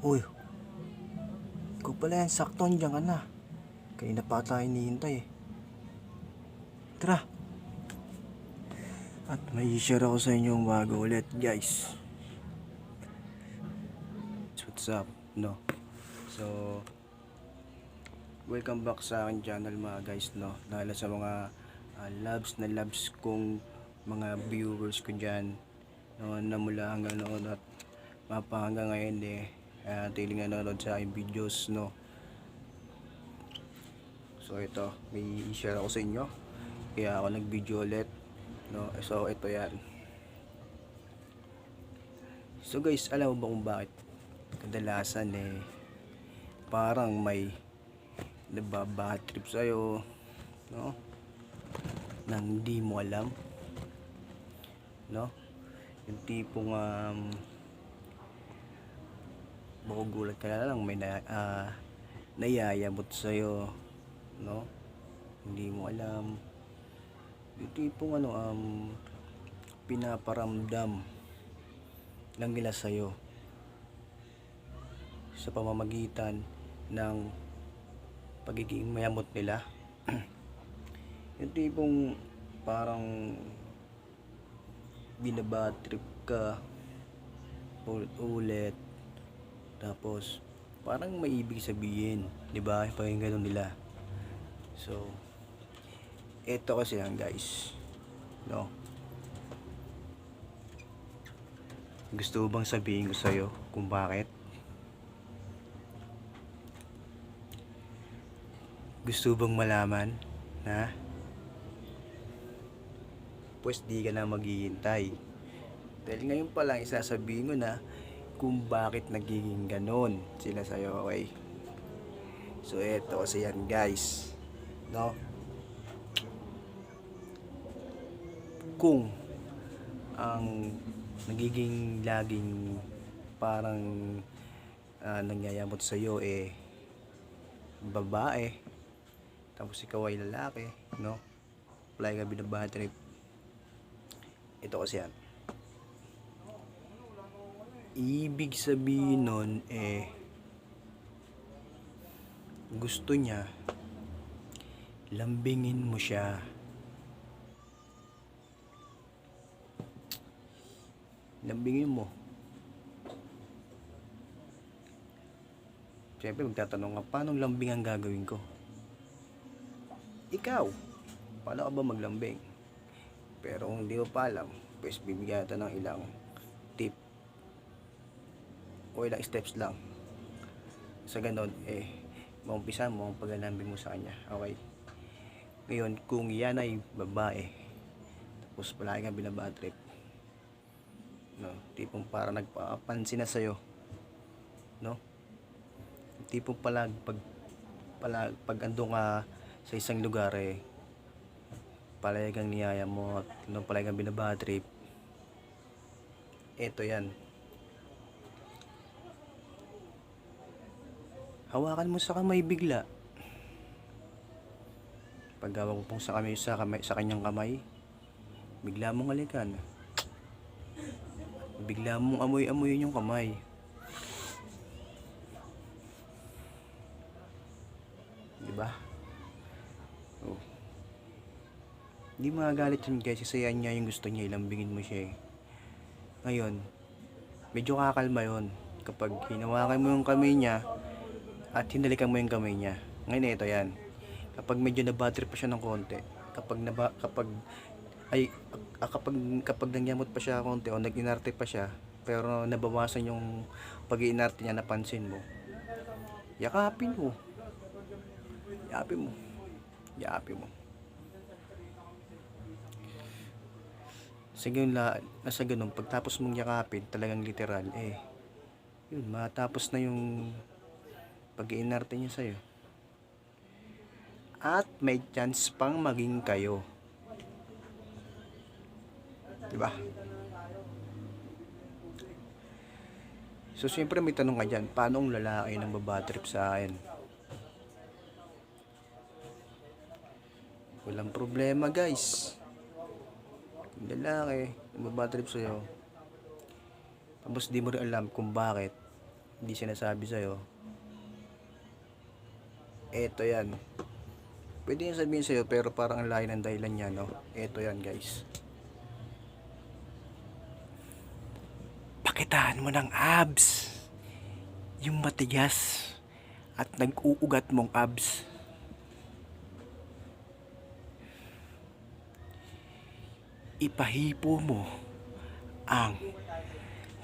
Uy, ikaw pala yan, sakto nandiyan ka na. Kanina pa tayo hinihintay eh. Tara! At may i-share ako sa inyong bago ulit guys. What's up? No? So, welcome back sa aking channel mga guys, no? Dahil sa mga loves kong mga viewers ko dyan, no, na mula hanggang noon at mapa hanggang ngayon tiling nanonood sa aking videos, no? So ito, may i-share ako sa inyo, kaya ako nag-video ulit, no? So ito yan. So guys, alam mo ba kung bakit kadalasan parang may nababad trip sa'yo, no? Nang hindi mo alam, no? Yung tipong magugulat ka na lang may nayayabot sa'yo, no? Hindi mo alam. Yung tipong pinaparamdam lang nila sa'yo sa pamamagitan ng pagiging mayamot nila. Yung tipong parang binabad trip ka ulit, tapos parang may ibig sabihin, di ba? Pag ganun nila. So eto kasi yan guys, no? Gusto bang sabihin ko sa'yo kung bakit? Gusto bang malaman? Ha? Pues di ka na maghihintay, dahil ngayon pa lang isasabihin ko na kung bakit nagiging ganon sila sa'yo, okay? So eto kasi yan guys, no? Kung ang nagiging laging parang nangyayamot sa'yo babae, tapos ikaw ay lalaki, no? Apply ka binabad trip. Ito kasi yan, ibig sabihin nun gusto niya lambingin mo siya. Lambingin mo. Siyempre magtatanong ka, paano lambing ang gagawin ko? Ikaw, paano ka ba maglambing? Pero kung di mo pa alam, pues bibigyan natin ng ilang tip o ilang steps lang. Sa ganon, maumpisa mo ang paglalambing mo sa kanya, okay? Ngayon, kung yan ay babae, tapos palagi kang binabad trip, no? Tipong para nagpapansin na sa'yo, no? Tipong pag andun ka sa isang lugar palayagang niyaya mo, no, palayagang binabad trip. Eto yan, hawakan mo sa kamay bigla. Pag hawak mo pong sa kanyang kamay, bigla mong halikan, bigla mong amoy-amoyin yung kamay. Diba? Oh. Hindi magagalit yun guys, kasi yan niya yung gusto niya, ilambingin mo siya Ngayon, medyo kakalma yun kapag hinawakan mo yung kamay niya at hinalikan mo yung kamay niya. Ngayon ito yan, kapag medyo nabatrip pa siya ng konti, kapag nangyamot pa siya konti o nag-inarte pa siya, pero nabawasan yung pag-iinarte niya, napansin mo, yakapin mo, yapin mo, yapin mo. Nasa ganun, pagtapos mong yakapin, talagang literal, yun, matapos na yung pag-iinarte niya sa'yo. At may chance pang maging kayo. Diba? So, siyempre may tanong ka dyan, paano ang lalaki nang babatrip sa akin? Walang problema guys. Yung lalaki nang babatrip sa'yo, tapos di mo rin alam kung bakit, hindi sinasabi sa'yo, eto yan. Pwede yung sabihin sa'yo, pero parang ang layo ng dahilan niya, no? Eto yan, guys. Pakitaan mo ng abs. Yung matigas at nag-uugat mong abs. Ipahipo mo ang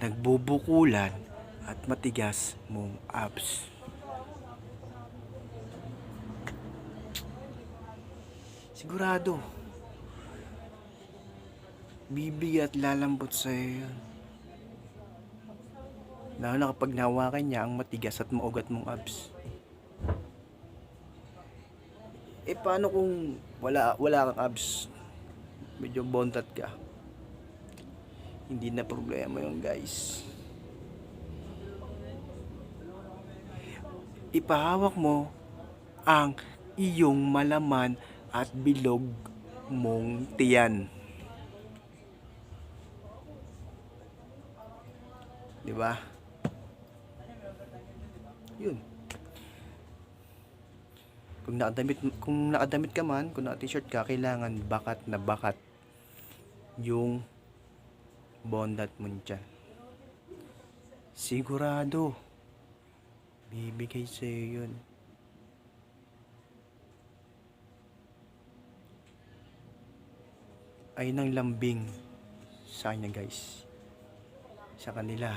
nagbubukulan at matigas mong abs. Sigurado, bibigay at lalambot sa'yo yun. Lalo na kapag nahawakan niya ang matigas at maugat mong abs. Paano kung wala kang abs? Medyo bontat ka. Hindi na problema yun, guys. Ipahawak mo ang iyong malaman at bilog mong tiyan. Di ba? Yun. Kung nakadamit ka man, kung naka-t-shirt ka, kailangan bakat na bakat yung bondat mo dyan. Sigurado, bibigay sa'yo yun. Ay nang lambing sa kanya, guys. Sa kanila.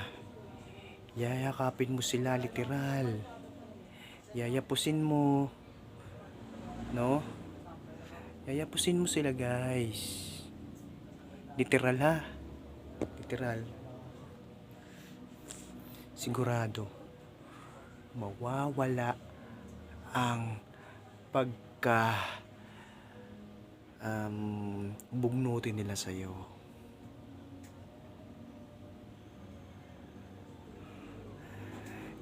Yayakapin mo sila, literal. Yayapusin mo. No? Yayapusin mo sila, guys. Literal, ha? Literal. Sigurado, mawawala ang pagka bugnutin nila sa'yo.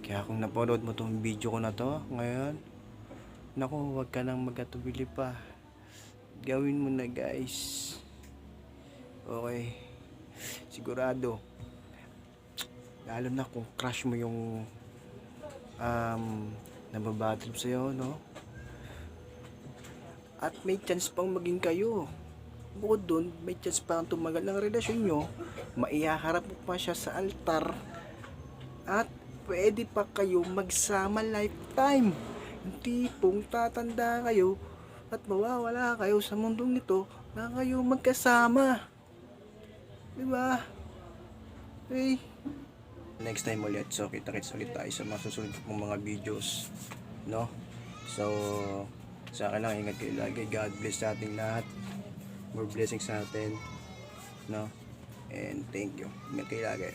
Kaya kung napanood mo tong video ko na to ngayon, naku, huwag ka nang magkatubili pa. Gawin mo na, guys. Okay. Sigurado. Lalo na kung crush mo yung nababatrip sa'yo, no? At may chance pang maging kayo. Bukod dun, may chance pang tumagal ng relasyon nyo. Maihaharap mo pa siya sa altar. At pwede pa kayo magsama lifetime. Yung tipong tatanda kayo at mawawala kayo sa mundong ito na kayo magkasama. Diba? Okay. Next time ulit. So, kita-kits ulit tayo sa mga susunod kong mga videos. No? So, sa akin lang, ingat kayo lagi. God bless sa ating lahat. More blessings sa atin. No? And thank you. Ingat kayo lagi.